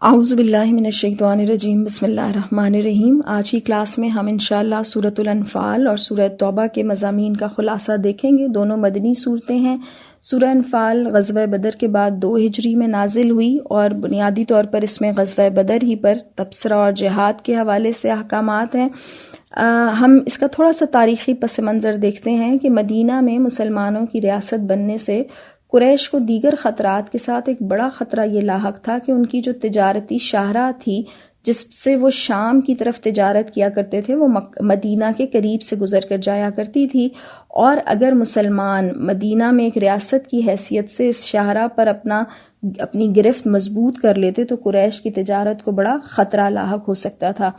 اعوذ باللہ من الشیطان الرجیم، بسم اللہ الرحمن الرحیم۔ آج کی کلاس میں ہم انشاءاللہ سورۃ الانفال اور سورۃ توبہ کے مضامین کا خلاصہ دیکھیں گے۔ دونوں مدنی صورتیں ہیں۔ سورہ انفال غزوہ بدر کے بعد 2 ہجری میں نازل ہوئی اور بنیادی طور پر اس میں غزوہ بدر ہی پر تبصرہ اور جہاد کے حوالے سے احکامات ہیں۔ ہم اس کا تھوڑا سا تاریخی پس منظر دیکھتے ہیں کہ مدینہ میں مسلمانوں کی ریاست بننے سے قریش کو دیگر خطرات کے ساتھ ایک بڑا خطرہ یہ لاحق تھا کہ ان کی جو تجارتی شاہراہ تھی جس سے وہ شام کی طرف تجارت کیا کرتے تھے وہ مدینہ کے قریب سے گزر کر جایا کرتی تھی، اور اگر مسلمان مدینہ میں ایک ریاست کی حیثیت سے اس شاہراہ پر اپنی گرفت مضبوط کر لیتے تو قریش کی تجارت کو بڑا خطرہ لاحق ہو سکتا تھا۔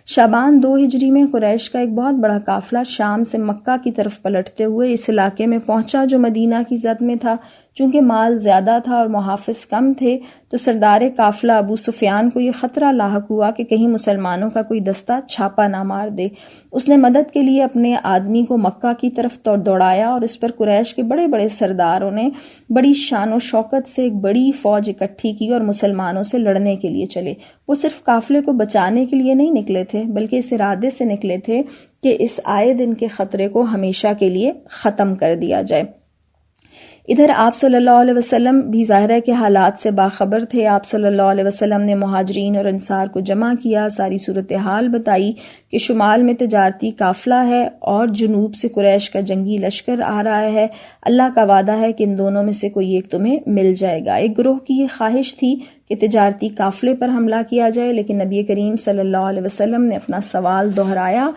شعبان 2 ہجری میں قریش کا ایک بہت بڑا قافلہ شام سے مکہ کی طرف پلٹتے ہوئے اس علاقے میں پہنچا جو مدینہ کی زد میں تھا۔ چونکہ مال زیادہ تھا اور محافظ کم تھے تو سردار قافلہ ابو سفیان کو یہ خطرہ لاحق ہوا کہ کہیں مسلمانوں کا کوئی دستہ چھاپا نہ مار دے۔ اس نے مدد کے لیے اپنے آدمی کو مکہ کی طرف دوڑایا اور اس پر قریش کے بڑے بڑے سرداروں نے بڑی شان و شوکت سے ایک بڑی فوج اکٹھی کی اور مسلمانوں سے لڑنے کے لیے چلے۔ وہ صرف قافلے کو بچانے کے لیے نہیں نکلے تھے بلکہ اس ارادے سے نکلے تھے کہ اس آئے دن کے خطرے کو ہمیشہ کے لیے ختم کر دیا جائے۔ ادھر آپ صلی اللہ علیہ وسلم بھی ظاہرہ کے حالات سے باخبر تھے۔ آپ صلی اللہ علیہ وسلم نے مہاجرین اور انصار کو جمع کیا، ساری صورتحال بتائی کہ شمال میں تجارتی قافلہ ہے اور جنوب سے قریش کا جنگی لشکر آ رہا ہے۔ اللہ کا وعدہ ہے کہ ان دونوں میں سے کوئی ایک تمہیں مل جائے گا۔ ایک گروہ کی یہ خواہش تھی کہ تجارتی قافلے پر حملہ کیا جائے، لیکن نبی کریم صلی اللہ علیہ وسلم نے اپنا سوال دہرایا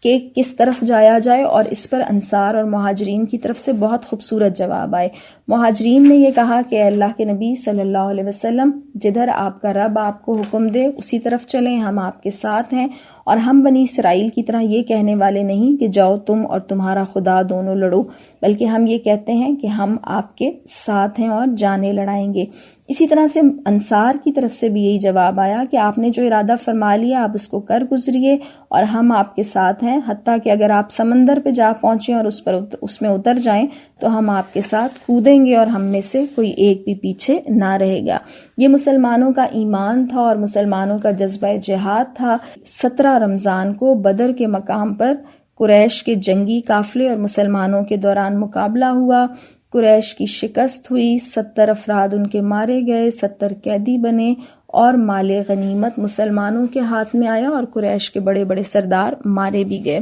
کہ کس طرف جایا جائے، اور اس پر انصار اور مہاجرین کی طرف سے بہت خوبصورت جواب آئے۔ مہاجرین نے یہ کہا کہ اے اللہ کے نبی صلی اللہ علیہ وسلم، جدھر آپ کا رب آپ کو حکم دے اسی طرف چلیں، ہم آپ کے ساتھ ہیں، اور ہم بنی اسرائیل کی طرح یہ کہنے والے نہیں کہ جاؤ تم اور تمہارا خدا دونوں لڑو، بلکہ ہم یہ کہتے ہیں کہ ہم آپ کے ساتھ ہیں اور جانیں لڑائیں گے۔ اسی طرح سے انصار کی طرف سے بھی یہی جواب آیا کہ آپ نے جو ارادہ فرما لیا آپ اس کو کر گزریے اور ہم آپ کے ساتھ ہیں، حتیٰ کہ اگر آپ سمندر پہ جا پہنچیں اور اس میں اتر جائیں تو ہم آپ کے ساتھ کودیں گے اور ہم میں سے کوئی ایک بھی پیچھے نہ رہے گا۔ یہ مسلمانوں کا ایمان تھا اور مسلمانوں کا جذبہ جہاد تھا۔ 17 رمضان کو بدر کے مقام پر قریش کے جنگی قافلے اور مسلمانوں کے دوران مقابلہ ہوا۔ قریش کی شکست ہوئی، 70 افراد ان کے مارے گئے، 70 قیدی بنے اور مال غنیمت مسلمانوں کے ہاتھ میں آیا اور قریش کے بڑے بڑے سردار مارے بھی گئے۔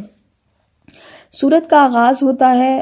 سورت کا آغاز ہوتا ہے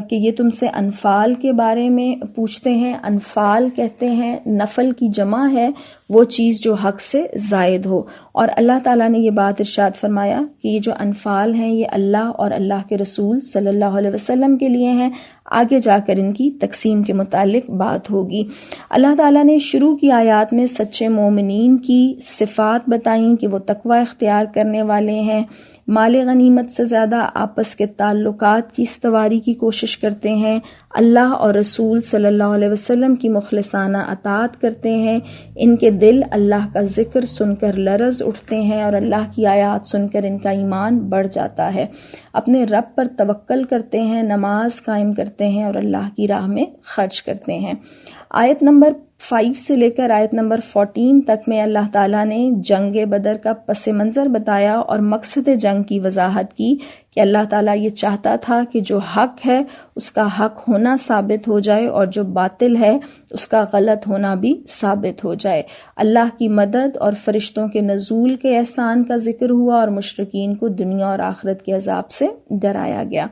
کہ یہ تم سے انفال کے بارے میں پوچھتے ہیں۔ انفال کہتے ہیں نفل کی جمع ہے وہ چیز جو حق سے زائد ہو، اور اللہ تعالیٰ نے یہ بات ارشاد فرمایا کہ یہ جو انفال ہیں یہ اللہ اور اللہ کے رسول صلی اللہ علیہ وسلم کے لیے ہیں، آگے جا کر ان کی تقسیم کے متعلق بات ہوگی۔ اللہ تعالیٰ نے شروع کی آیات میں سچے مومنین کی صفات بتائیں کہ وہ تقوی اختیار کرنے والے ہیں، مال غنیمت سے زیادہ آپس کے تعلقات کی استواری کی کوشش کرتے ہیں، اللہ اور رسول صلی اللہ علیہ وسلم کی مخلصانہ اطاعت کرتے ہیں، ان کے دل اللہ کا ذکر سن کر لرز اٹھتے ہیں اور اللہ کی آیات سن کر ان کا ایمان بڑھ جاتا ہے، اپنے رب پر توکل کرتے ہیں، نماز قائم کرتے ہیں اور اللہ کی راہ میں خرچ کرتے ہیں۔ آیت نمبر 5 سے لے کر آیت نمبر 14 تک میں اللہ تعالیٰ نے جنگ بدر کا پس منظر بتایا اور مقصد جنگ کی وضاحت کی کہ اللہ تعالیٰ یہ چاہتا تھا کہ جو حق ہے اس کا حق ہونا ثابت ہو جائے اور جو باطل ہے اس کا غلط ہونا بھی ثابت ہو جائے۔ اللہ کی مدد اور فرشتوں کے نزول کے احسان کا ذکر ہوا اور مشرکین کو دنیا اور آخرت کے عذاب سے ڈرایا گیا۔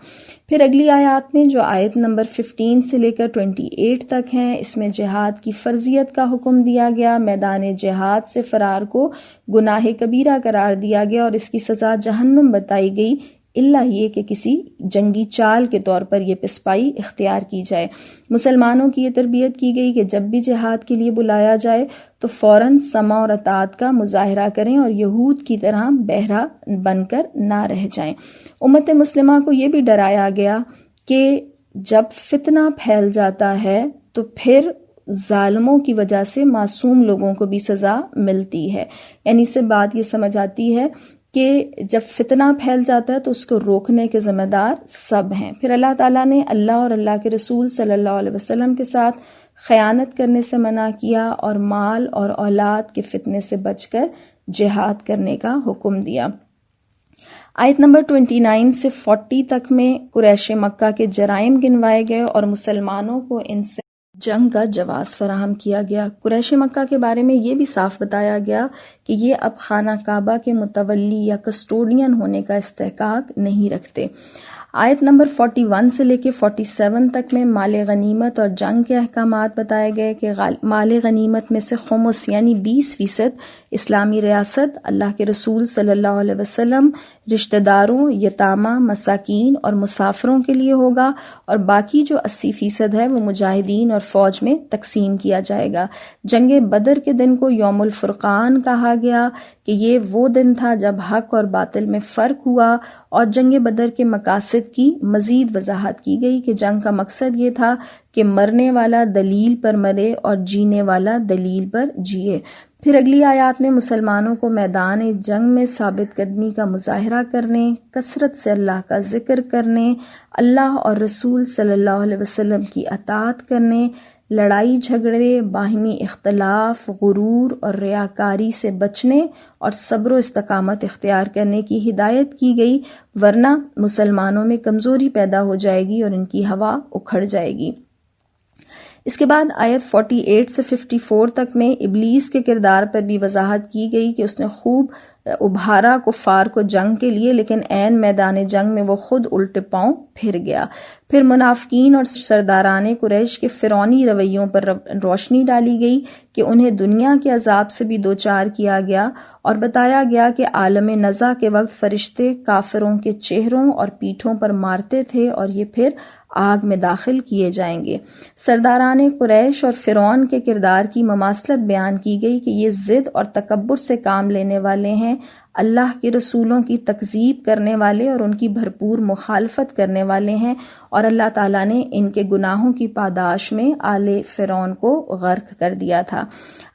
پھر اگلی آیات میں جو آیت نمبر 15 سے لے کر 28 تک ہیں، اس میں جہاد کی فرضیت کا حکم دیا گیا، میدان جہاد سے فرار کو گناہ کبیرہ قرار دیا گیا اور اس کی سزا جہنم بتائی گئی، الا یہ کہ کسی جنگی چال کے طور پر یہ پسپائی اختیار کی جائے۔ مسلمانوں کی یہ تربیت کی گئی کہ جب بھی جہاد کے لیے بلایا جائے تو فوراً سمع اور اطاعت کا مظاہرہ کریں اور یہود کی طرح بہرا بن کر نہ رہ جائیں۔ امت مسلمہ کو یہ بھی ڈرایا گیا کہ جب فتنہ پھیل جاتا ہے تو پھر ظالموں کی وجہ سے معصوم لوگوں کو بھی سزا ملتی ہے، یعنی اس سے بات یہ سمجھ آتی ہے کہ جب فتنہ پھیل جاتا ہے تو اس کو روکنے کے ذمہ دار سب ہیں۔ پھر اللہ تعالیٰ نے اللہ اور اللہ کے رسول صلی اللہ علیہ وسلم کے ساتھ خیانت کرنے سے منع کیا اور مال اور اولاد کے فتنے سے بچ کر جہاد کرنے کا حکم دیا۔ آیت نمبر 29 سے 40 تک میں قریش مکہ کے جرائم گنوائے گئے اور مسلمانوں کو ان سے جنگ کا جواز فراہم کیا گیا۔ قریش مکہ کے بارے میں یہ بھی صاف بتایا گیا کہ یہ اب خانہ کعبہ کے متولی یا کسٹوڈین ہونے کا استحقاق نہیں رکھتے۔ آیت نمبر 41 سے لے کے 47 تک میں مال غنیمت اور جنگ کے احکامات بتائے گئے کہ مال غنیمت میں سے خمس یعنی 20% اسلامی ریاست اللہ کے رسول صلی اللہ علیہ وسلم، رشتہ داروں، یتامہ، مساکین اور مسافروں کے لیے ہوگا، اور باقی جو 80% ہے وہ مجاہدین اور فوج میں تقسیم کیا جائے گا۔ جنگ بدر کے دن کو یوم الفرقان کہا گیا کہ یہ وہ دن تھا جب حق اور باطل میں فرق ہوا، اور جنگ بدر کے مقاصد کی مزید وضاحت کی گئی کہ جنگ کا مقصد یہ تھا کہ مرنے والا دلیل پر مرے اور جینے والا دلیل پر جیے۔ پھر اگلی آیات میں مسلمانوں کو میدان جنگ میں ثابت قدمی کا مظاہرہ کرنے، کثرت سے اللہ کا ذکر کرنے، اللہ اور رسول صلی اللہ علیہ وسلم کی اطاعت کرنے، لڑائی جھگڑے، باہمی اختلاف، غرور اور ریاکاری سے بچنے اور صبر و استقامت اختیار کرنے کی ہدایت کی گئی، ورنہ مسلمانوں میں کمزوری پیدا ہو جائے گی اور ان کی ہوا اکھڑ جائے گی۔ اس کے بعد آیت 48 سے 54 تک میں ابلیس کے کردار پر بھی وضاحت کی گئی کہ اس نے خوب ابھارا کفار کو جنگ کے لیے، لیکن عین میدان جنگ میں وہ خود الٹے پاؤں پھر گیا۔ پھر منافقین اور سرداران قریش کے فرعونی رویوں پر روشنی ڈالی گئی کہ انہیں دنیا کے عذاب سے بھی دوچار کیا گیا، اور بتایا گیا کہ عالم نزع کے وقت فرشتے کافروں کے چہروں اور پیٹھوں پر مارتے تھے اور یہ پھر آگ میں داخل کیے جائیں گے۔ سرداران قریش اور فرعون کے کردار کی مماثلت بیان کی گئی کہ یہ ضد اور تکبر سے کام لینے والے ہیں، اللہ کے رسولوں کی تکذیب کرنے والے اور ان کی بھرپور مخالفت کرنے والے ہیں، اور اللہ تعالیٰ نے ان کے گناہوں کی پاداش میں آل فرعون کو غرق کر دیا تھا۔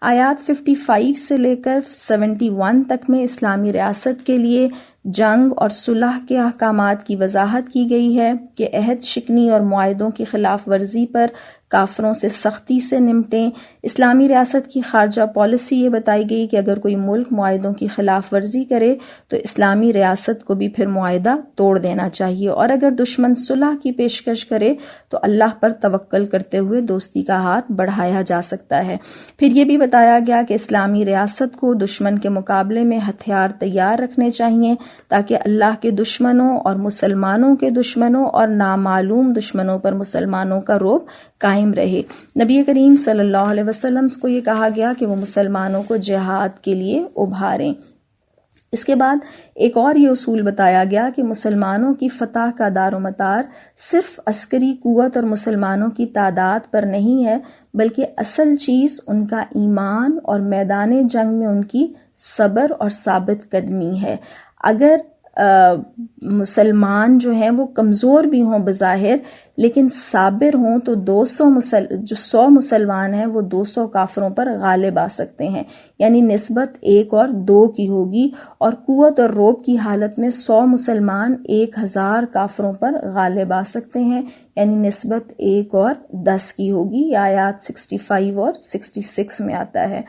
آیات 55 سے لے کر 71 تک میں اسلامی ریاست کے لیے جنگ اور صلح کے احکامات کی وضاحت کی گئی ہے کہ عہد شکنی اور معاہدوں کی خلاف ورزی پر کافروں سے سختی سے نمٹیں۔ اسلامی ریاست کی خارجہ پالیسی یہ بتائی گئی کہ اگر کوئی ملک معاہدوں کی خلاف ورزی کرے تو اسلامی ریاست کو بھی پھر معاہدہ توڑ دینا چاہیے، اور اگر دشمن صلح کی پیشکش کرے تو اللہ پر توکل کرتے ہوئے دوستی کا ہاتھ بڑھایا جا سکتا ہے۔ پھر یہ بھی بتایا گیا کہ اسلامی ریاست کو دشمن کے مقابلے میں ہتھیار تیار رکھنے چاہیے تاکہ اللہ کے دشمنوں اور مسلمانوں کے دشمنوں اور نامعلوم دشمنوں پر مسلمانوں کا رعب قائم رہے۔ نبی کریم صلی اللہ علیہ وسلم کو یہ کہا گیا کہ وہ مسلمانوں کو جہاد کے لیے ابھاریں۔ اس کے بعد ایک اور یہ اصول بتایا گیا کہ مسلمانوں کی فتح کا دار و مدار صرف عسکری قوت اور مسلمانوں کی تعداد پر نہیں ہے، بلکہ اصل چیز ان کا ایمان اور میدان جنگ میں ان کی صبر اور ثابت قدمی ہے۔ اگر مسلمان جو ہیں وہ کمزور بھی ہوں بظاہر لیکن صابر ہوں تو 100 مسلمان ہیں وہ 200 کافروں پر غالب آ سکتے ہیں، یعنی نسبت 1 اور 2 کی ہوگی، اور قوت اور رعب کی حالت میں 100 مسلمان 1000 کافروں پر غالب آ سکتے ہیں، یعنی نسبت 1 اور 10 کی ہوگی۔ یہ آیات 65 اور 66 میں آتا ہے۔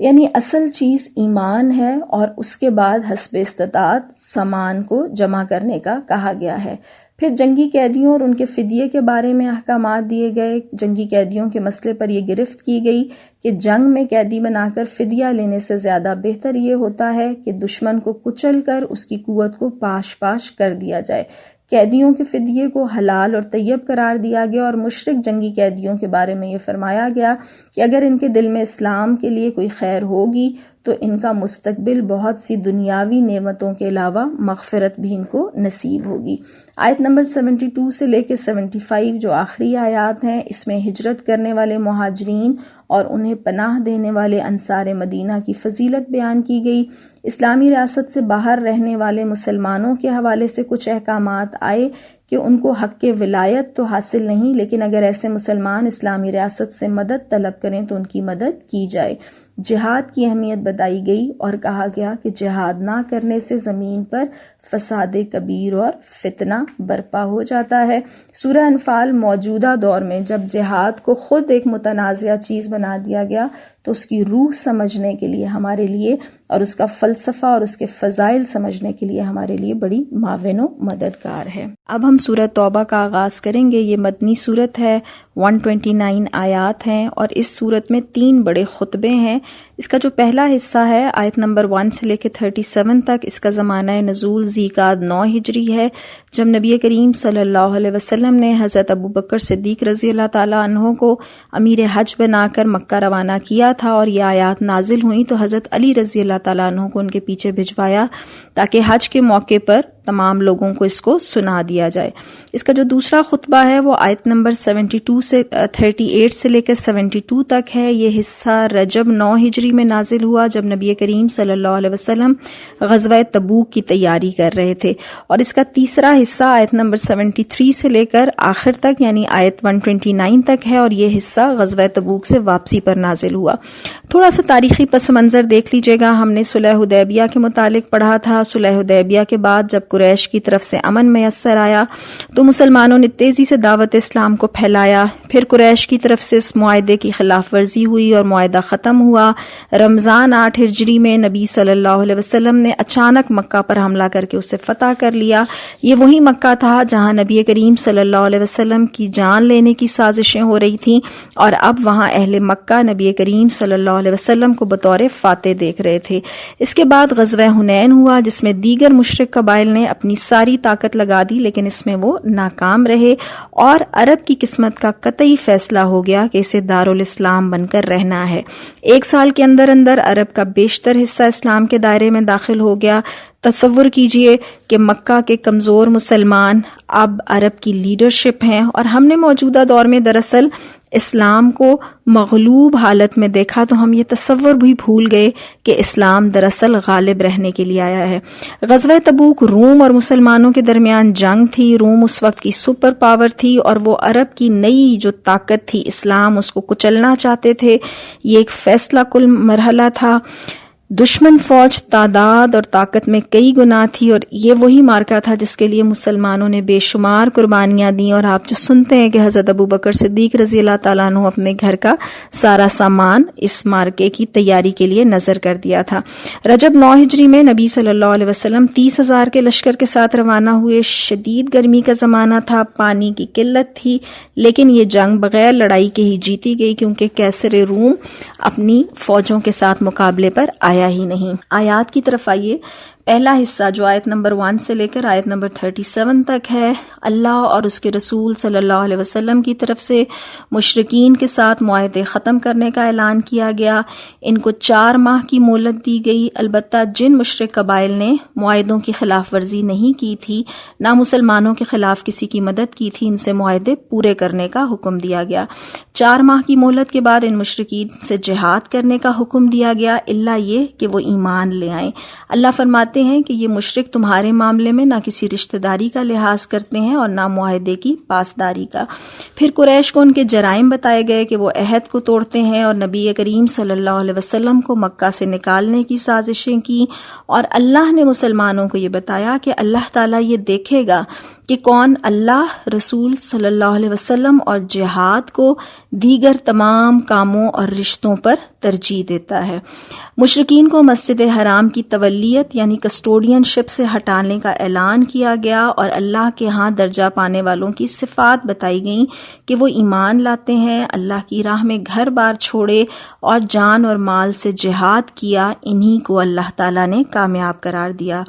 یعنی اصل چیز ایمان ہے، اور اس کے بعد حسب استطاعت سامان کو جمع کرنے کا کہا گیا ہے۔ پھر جنگی قیدیوں اور ان کے فدیے کے بارے میں احکامات دیے گئے۔ جنگی قیدیوں کے مسئلے پر یہ گرفت کی گئی کہ جنگ میں قیدی بنا کر فدیہ لینے سے زیادہ بہتر یہ ہوتا ہے کہ دشمن کو کچل کر اس کی قوت کو پاش پاش کر دیا جائے۔ قیدیوں کے فدیے کو حلال اور طیب قرار دیا گیا، اور مشرک جنگی قیدیوں کے بارے میں یہ فرمایا گیا کہ اگر ان کے دل میں اسلام کے لیے کوئی خیر ہوگی تو ان کا مستقبل بہت سی دنیاوی نعمتوں کے علاوہ مغفرت بھی ان کو نصیب ہوگی۔ آیت نمبر 72 سے لے کے 75 جو آخری آیات ہیں، اس میں ہجرت کرنے والے مہاجرین اور انہیں پناہ دینے والے انصار مدینہ کی فضیلت بیان کی گئی۔ اسلامی ریاست سے باہر رہنے والے مسلمانوں کے حوالے سے کچھ احکامات آئے کہ ان کو حق ولایت تو حاصل نہیں، لیکن اگر ایسے مسلمان اسلامی ریاست سے مدد طلب کریں تو ان کی مدد کی جائے۔ جہاد کی اہمیت بتائی گئی اور کہا گیا کہ جہاد نہ کرنے سے زمین پر فساد کبیر اور فتنہ برپا ہو جاتا ہے۔ سورہ انفال موجودہ دور میں جب جہاد کو خود ایک متنازع چیز بنا دیا گیا تو اس کی روح سمجھنے کے لیے ہمارے لیے اور اس کا فلسفہ اور اس کے فضائل سمجھنے کے لیے ہمارے لیے بڑی معاون و مددگار ہے۔ اب ہم سورۃ توبہ کا آغاز کریں گے۔ یہ مدنی سورت ہے، 129 آیات ہیں اور اس سورت میں 3 بڑے خطبے ہیں۔ اس کا جو پہلا حصہ ہے آیت نمبر 1 سے لے کے 37 تک، اس کا زمانہ نزول ذیقعد 9 ہجری ہے، جب نبی کریم صلی اللہ علیہ وسلم نے حضرت ابوبکر صدیق رضی اللہ تعالیٰ عنہ کو امیر حج بنا کر مکہ روانہ کیا تھا، اور یہ آیات نازل ہوئیں تو حضرت علی رضی اللہ تعالیٰ عنہ کو ان کے پیچھے بھجوایا تاکہ حج کے موقع پر تمام لوگوں کو اس کو سنا دیا جائے۔ اس کا جو دوسرا خطبہ ہے وہ آیت نمبر 38 سے لے کر 72 تک ہے۔ یہ حصہ رجب 9 ہجری میں نازل ہوا جب نبی کریم صلی اللہ علیہ وسلم غزوہ تبوک کی تیاری کر رہے تھے، اور اس کا تیسرا حصہ آیت نمبر 73 سے لے کر آخر تک یعنی آیت 129 تک ہے، اور یہ حصہ غزوہ تبوک سے واپسی پر نازل ہوا۔ تھوڑا سا تاریخی پس منظر دیکھ لیجئے گا۔ ہم نے صلح حدیبیہ کے متعلق پڑھا تھا۔ صلح حدیبیہ کے بعد جب قریش کی طرف سے امن میسر آیا تو مسلمانوں نے تیزی سے دعوت اسلام کو پھیلایا۔ پھر قریش کی طرف سے اس معاہدے کی خلاف ورزی ہوئی اور معاہدہ ختم ہوا۔ رمضان 8 ہجری میں نبی صلی اللہ علیہ وسلم نے اچانک مکہ پر حملہ کر کے اسے فتح کر لیا۔ یہ وہی مکہ تھا جہاں نبی کریم صلی اللہ علیہ وسلم کی جان لینے کی سازشیں ہو رہی تھیں، اور اب وہاں اہل مکہ نبی کریم صلی اللہ علیہ وسلم کو بطور فاتح دیکھ رہے تھے۔ اس کے بعد غزوہ حنین ہوا جس میں دیگر مشرک قبائل نے اپنی ساری طاقت لگا دی، لیکن اس میں وہ ناکام رہے، اور عرب کی قسمت کا قطعی فیصلہ ہو گیا کہ اسے دارالاسلام بن کر رہنا ہے۔ 1 سال کے اندر اندر عرب کا بیشتر حصہ اسلام کے دائرے میں داخل ہو گیا۔ تصور کیجئے کہ مکہ کے کمزور مسلمان اب عرب کی لیڈرشپ ہیں، اور ہم نے موجودہ دور میں دراصل اسلام کو مغلوب حالت میں دیکھا تو ہم یہ تصور بھی بھول گئے کہ اسلام دراصل غالب رہنے کے لیے آیا ہے۔ غزوہ تبوک روم اور مسلمانوں کے درمیان جنگ تھی۔ روم اس وقت کی سپر پاور تھی اور وہ عرب کی نئی جو طاقت تھی اسلام، اس کو کچلنا چاہتے تھے۔ یہ ایک فیصلہ کن مرحلہ تھا۔ دشمن فوج تعداد اور طاقت میں کئی گنا تھی، اور یہ وہی مارکا تھا جس کے لیے مسلمانوں نے بے شمار قربانیاں دیں، اور آپ جو سنتے ہیں کہ حضرت ابوبکر صدیق رضی اللہ تعالیٰ عنہ اپنے گھر کا سارا سامان اس مارکے کی تیاری کے لیے نظر کر دیا تھا۔ رجب 9 ہجری میں نبی صلی اللہ علیہ وسلم 30,000 کے لشکر کے ساتھ روانہ ہوئے۔ شدید گرمی کا زمانہ تھا، پانی کی قلت تھی، لیکن یہ جنگ بغیر لڑائی کے ہی جیتی گئی کیونکہ کیسر روم اپنی فوجوں کے ساتھ مقابلے پر آیا ہی نہیں۔ آیات کی طرف آئیے۔ پہلا حصہ جو آیت نمبر 1 سے لے کر آیت نمبر 37 تک ہے، اللہ اور اس کے رسول صلی اللہ علیہ وسلم کی طرف سے مشرکین کے ساتھ معاہدے ختم کرنے کا اعلان کیا گیا۔ ان کو 4 ماہ کی مہلت دی گئی۔ البتہ جن مشرک قبائل نے معاہدوں کی خلاف ورزی نہیں کی تھی، نہ مسلمانوں کے خلاف کسی کی مدد کی تھی، ان سے معاہدے پورے کرنے کا حکم دیا گیا۔ 4 ماہ کی مہلت کے بعد ان مشرکین سے جہاد کرنے کا حکم دیا گیا، الا یہ کہ وہ ایمان لے آئیں۔ اللہ فرماتے ہیں کہ یہ مشرک تمہارے معاملے میں نہ کسی رشتہ داری کا لحاظ کرتے ہیں اور نہ معاہدے کی پاسداری کا۔ پھر قریش کو ان کے جرائم بتائے گئے کہ وہ عہد کو توڑتے ہیں اور نبی کریم صلی اللہ علیہ وسلم کو مکہ سے نکالنے کی سازشیں کی، اور اللہ نے مسلمانوں کو یہ بتایا کہ اللہ تعالیٰ یہ دیکھے گا کہ کون اللہ، رسول صلی اللہ علیہ وسلم اور جہاد کو دیگر تمام کاموں اور رشتوں پر ترجیح دیتا ہے۔ مشرکین کو مسجد حرام کی تولیت یعنی کسٹوڈین شپ سے ہٹانے کا اعلان کیا گیا، اور اللہ کے ہاں درجہ پانے والوں کی صفات بتائی گئیں کہ وہ ایمان لاتے ہیں، اللہ کی راہ میں گھر بار چھوڑے اور جان اور مال سے جہاد کیا، انہی کو اللہ تعالیٰ نے کامیاب قرار دیا۔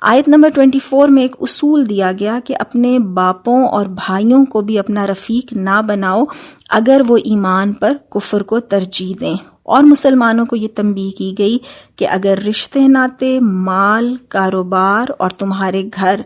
آیت نمبر 24 میں ایک اصول دیا گیا کہ اپنے باپوں اور بھائیوں کو بھی اپنا رفیق نہ بناؤ اگر وہ ایمان پر کفر کو ترجیح دیں، اور مسلمانوں کو یہ تنبیہ کی گئی کہ اگر رشتے ناتے، مال، کاروبار اور تمہارے گھر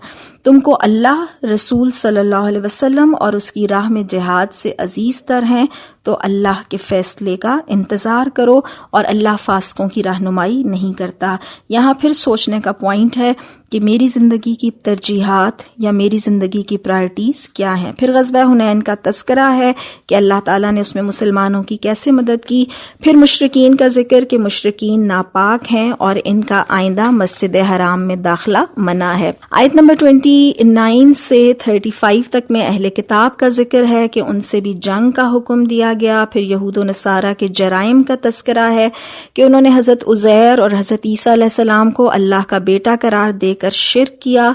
تم کو اللہ، رسول صلی اللہ علیہ وسلم اور اس کی راہ میں جہاد سے عزیز تر ہیں تو اللہ کے فیصلے کا انتظار کرو، اور اللہ فاسقوں کی رہنمائی نہیں کرتا۔ یہاں پھر سوچنے کا پوائنٹ ہے کہ میری زندگی کی ترجیحات یا میری زندگی کی پرائرٹیز کیا ہیں۔ پھر غزوہ حنین کا تذکرہ ہے کہ اللہ تعالیٰ نے اس میں مسلمانوں کی کیسے مدد کی۔ پھر مشرکین کا ذکر کہ مشرکین ناپاک ہیں اور ان کا آئندہ مسجد حرام میں داخلہ منع ہے۔ آیت نمبر 29 سے 35 تک میں اہل کتاب کا ذکر ہے کہ ان سے بھی جنگ کا حکم دیا گیا۔ پھر یہود و نصارہ کے جرائم کا تذکرہ ہے کہ انہوں نے حضرت عزیر اور حضرت عیسیٰ علیہ السلام کو اللہ کا بیٹا قرار دے کر شرک کیا،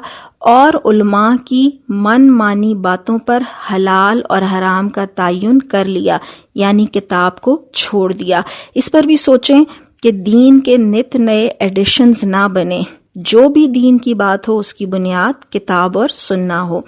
اور علماء کی من مانی باتوں پر حلال اور حرام کا تعین کر لیا، یعنی کتاب کو چھوڑ دیا۔ اس پر بھی سوچیں کہ دین کے نت نئے ایڈیشنز نہ بنے، جو بھی دین کی بات ہو اس کی بنیاد کتاب اور سننا ہو۔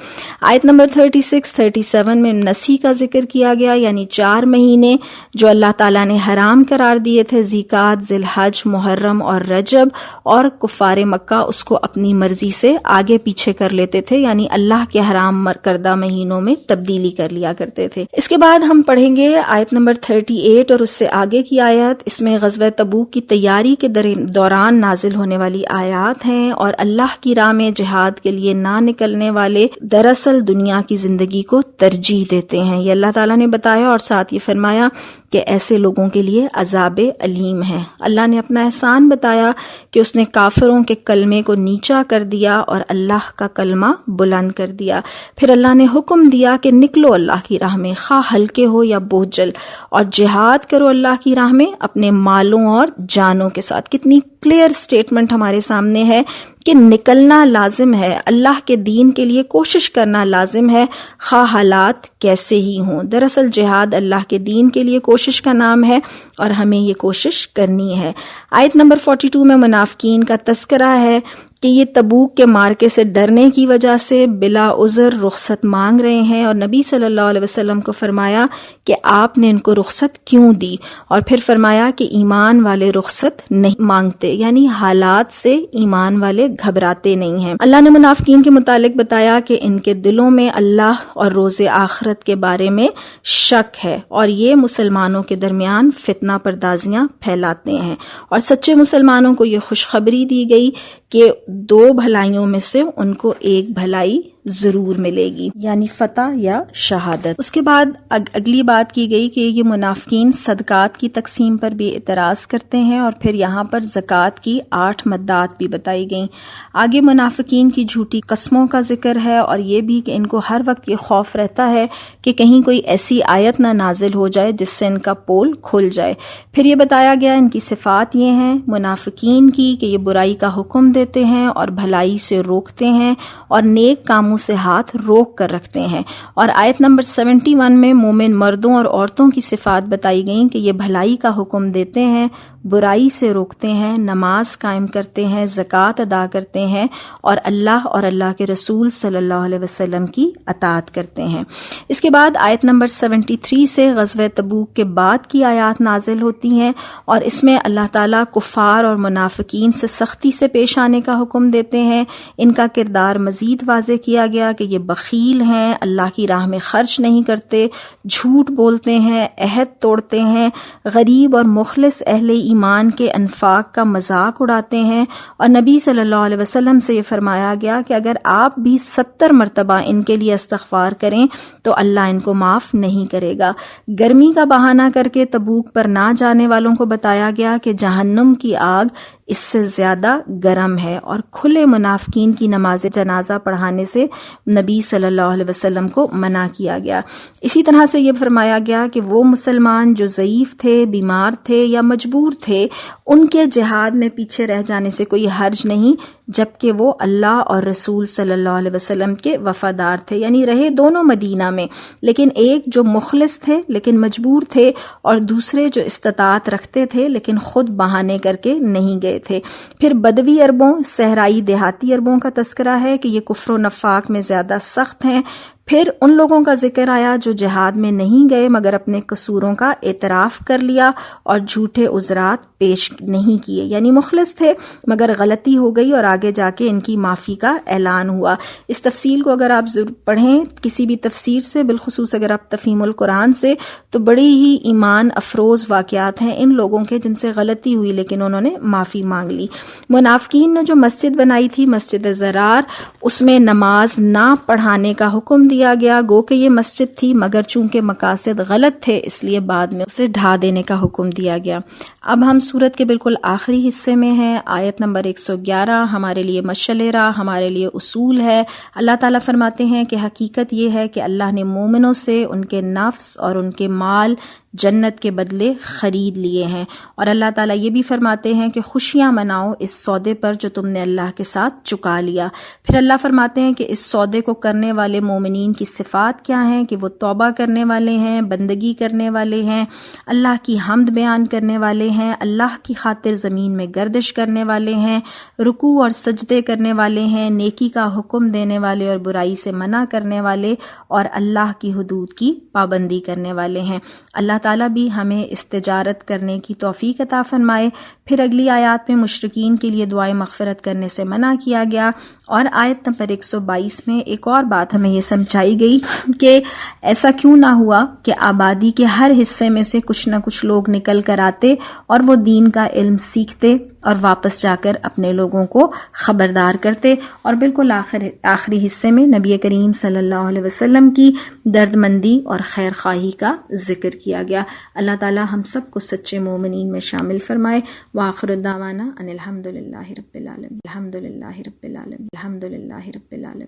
آیت نمبر 36-37 میں نسی کا ذکر کیا گیا، یعنی 4 مہینے جو اللہ تعالیٰ نے حرام قرار دیے تھے، ذیقعد، ذی الحج، محرم اور رجب، اور کفار مکہ اس کو اپنی مرضی سے آگے پیچھے کر لیتے تھے، یعنی اللہ کے حرام کردہ مہینوں میں تبدیلی کر لیا کرتے تھے۔ اس کے بعد ہم پڑھیں گے آیت نمبر 38 اور اس سے آگے کی آیت۔ اس میں غزوہ تبوک کی تیاری کے دوران نازل ہونے والی آیات ہیں، اور اللہ کی راہ میں جہاد کے لیے نہ نکلنے والے دراصل دنیا کی زندگی کو ترجیح دیتے ہیں، یہ اللہ تعالیٰ نے بتایا، اور ساتھ یہ فرمایا کہ ایسے لوگوں کے لیے عذاب علیم ہے۔ اللہ نے اپنا احسان بتایا کہ اس نے کافروں کے کلمے کو نیچا کر دیا اور اللہ کا کلمہ بلند کر دیا۔ پھر اللہ نے حکم دیا کہ نکلو اللہ کی راہ میں، خواہ ہلکے ہو یا بوجھل، اور جہاد کرو اللہ کی راہ میں اپنے مالوں اور جانوں کے ساتھ۔ کتنی کلیئر سٹیٹمنٹ ہمارے سامنے ہے کہ نکلنا لازم ہے، اللہ کے دین کے لیے کوشش کرنا لازم ہے، خواہ حالات کیسے ہی ہوں۔ دراصل جہاد اللہ کے دین کے لیے کوشش کا نام ہے، اور ہمیں یہ کوشش کرنی ہے۔ آیت نمبر 42 میں منافقین کا تذکرہ ہے کہ یہ تبوک کے مارکے سے ڈرنے کی وجہ سے بلا عذر رخصت مانگ رہے ہیں، اور نبی صلی اللہ علیہ وسلم کو فرمایا کہ آپ نے ان کو رخصت کیوں دی، اور پھر فرمایا کہ ایمان والے رخصت نہیں مانگتے، یعنی حالات سے ایمان والے گھبراتے نہیں ہیں۔ اللہ نے منافقین کے متعلق بتایا کہ ان کے دلوں میں اللہ اور روز آخرت کے بارے میں شک ہے، اور یہ مسلمانوں کے درمیان فتنہ پردازیاں پھیلاتے ہیں، اور سچے مسلمانوں کو یہ خوشخبری دی گئی کہ 2 بھلائیوں میں سے ان کو ایک بھلائی ضرور ملے گی، یعنی فتح یا شہادت۔ اس کے بعد اگلی بات کی گئی کہ یہ منافقین صدقات کی تقسیم پر بھی اعتراض کرتے ہیں، اور پھر یہاں پر زکوٰۃ کی 8 مدات بھی بتائی گئیں۔ آگے منافقین کی جھوٹی قسموں کا ذکر ہے، اور یہ بھی کہ ان کو ہر وقت یہ خوف رہتا ہے کہ کہیں کوئی ایسی آیت نہ نازل ہو جائے جس سے ان کا پول کھل جائے۔ پھر یہ بتایا گیا ان کی صفات یہ ہیں منافقین کی کہ یہ برائی کا حکم دیتے ہیں اور بھلائی سے روکتے ہیں، اور نیک کاموں سے ہاتھ روک کر رکھتے ہیں۔ اور آیت نمبر 71 میں مومن مردوں اور عورتوں کی صفات بتائی گئیں کہ یہ بھلائی کا حکم دیتے ہیں، برائی سے روکتے ہیں، نماز قائم کرتے ہیں، زکوٰۃ ادا کرتے ہیں، اور اللہ اور اللہ کے رسول صلی اللہ علیہ وسلم کی اطاعت کرتے ہیں۔ اس کے بعد آیت نمبر 73 سے غزوہ تبوک کے بعد کی آیات نازل ہوتی ہیں، اور اس میں اللہ تعالیٰ کفار اور منافقین سے سختی سے پیش آنے کا حکم دیتے ہیں۔ ان کا کردار مزید واضح کیا گیا کہ یہ بخیل ہیں، اللہ کی راہ میں خرچ نہیں کرتے، جھوٹ بولتے ہیں، عہد توڑتے ہیں، غریب اور مخلص اہل ایمان کے انفاق کا مذاق اڑاتے ہیں، اور نبی صلی اللہ علیہ وسلم سے یہ فرمایا گیا کہ اگر آپ بھی 70 مرتبہ ان کے لیے استغفار کریں تو اللہ ان کو معاف نہیں کرے گا۔ گرمی کا بہانہ کر کے تبوک پر نہ جانے والوں کو بتایا گیا کہ جہنم کی آگ اس سے زیادہ گرم ہے، اور کھلے منافقین کی نماز جنازہ پڑھانے سے نبی صلی اللہ علیہ وسلم کو منع کیا گیا۔ اسی طرح سے یہ فرمایا گیا کہ وہ مسلمان جو ضعیف تھے، بیمار تھے یا مجبور تھے، ان کے جہاد میں پیچھے رہ جانے سے کوئی حرج نہیں، جبکہ وہ اللہ اور رسول صلی اللہ علیہ وسلم کے وفادار تھے، یعنی رہے دونوں مدینہ میں، لیکن ایک جو مخلص تھے لیکن مجبور تھے، اور دوسرے جو استطاعت رکھتے تھے لیکن خود بہانے کر کے نہیں گئے تھے۔ پھر بدوی عربوں، صحرائی دیہاتی عربوں کا تذکرہ ہے کہ یہ کفر و نفاق میں زیادہ سخت ہیں، پھر ان لوگوں کا ذکر آیا جو جہاد میں نہیں گئے مگر اپنے قصوروں کا اعتراف کر لیا اور جھوٹے عذرات پیش نہیں کیے، یعنی مخلص تھے مگر غلطی ہو گئی اور آگے جا کے ان کی معافی کا اعلان ہوا۔ اس تفصیل کو اگر آپ ضرور پڑھیں کسی بھی تفسیر سے، بالخصوص اگر آپ تفہیم القرآن سے، تو بڑی ہی ایمان افروز واقعات ہیں ان لوگوں کے جن سے غلطی ہوئی لیکن انہوں نے معافی مانگ لی۔ منافقین نے جو مسجد بنائی تھی مسجد ضرار، اس میں نماز نہ پڑھانے کا حکم دیا گیا، گو کہ یہ مسجد تھی مگر چونکہ مقاصد غلط تھے اس لیے بعد میں اسے ڈھا دینے کا حکم دیا گیا۔ اب ہم سورت کے بالکل آخری حصے میں ہیں، آیت نمبر 111 ہمارے لیے مشعل راہ، ہمارے لیے اصول ہے۔ اللہ تعالیٰ فرماتے ہیں کہ حقیقت یہ ہے کہ اللہ نے مومنوں سے ان کے نفس اور ان کے مال جنت کے بدلے خرید لیے ہیں، اور اللہ تعالیٰ یہ بھی فرماتے ہیں کہ خوشیاں مناؤ اس سودے پر جو تم نے اللہ کے ساتھ چکا لیا۔ پھر اللہ فرماتے ہیں کہ اس سودے کو کرنے والے مومنین کی صفات کیا ہیں، کہ وہ توبہ کرنے والے ہیں، بندگی کرنے والے ہیں، اللہ کی حمد بیان کرنے والے ہیں، اللہ کی خاطر زمین میں گردش کرنے والے ہیں، رکوع اور سجدے کرنے والے ہیں، نیکی کا حکم دینے والے اور برائی سے منع کرنے والے، اور اللہ کی حدود کی پابندی کرنے والے ہیں۔ اللہ تعالیٰ بھی ہمیں اس تجارت کرنے کی توفیق عطا فرمائے۔ پھر اگلی آیات میں مشرکین کے لیے دعائے مغفرت کرنے سے منع کیا گیا، اور آیت نمبر 122 میں ایک اور بات ہمیں یہ سمجھائی گئی کہ ایسا کیوں نہ ہوا کہ آبادی کے ہر حصے میں سے کچھ نہ کچھ لوگ نکل کر آتے اور وہ دین کا علم سیکھتے اور واپس جا کر اپنے لوگوں کو خبردار کرتے۔ اور بالکل آخری حصے میں نبی کریم صلی اللہ علیہ وسلم کی درد مندی اور خیر خواہی کا ذکر کیا گیا۔ اللہ تعالی ہم سب کو سچے مومنین میں شامل فرمائے۔ وآخر دعوانا ان الحمد للہ رب العالمین، الحمد للہ رب العالمین، الحمد للہ رب العالمین۔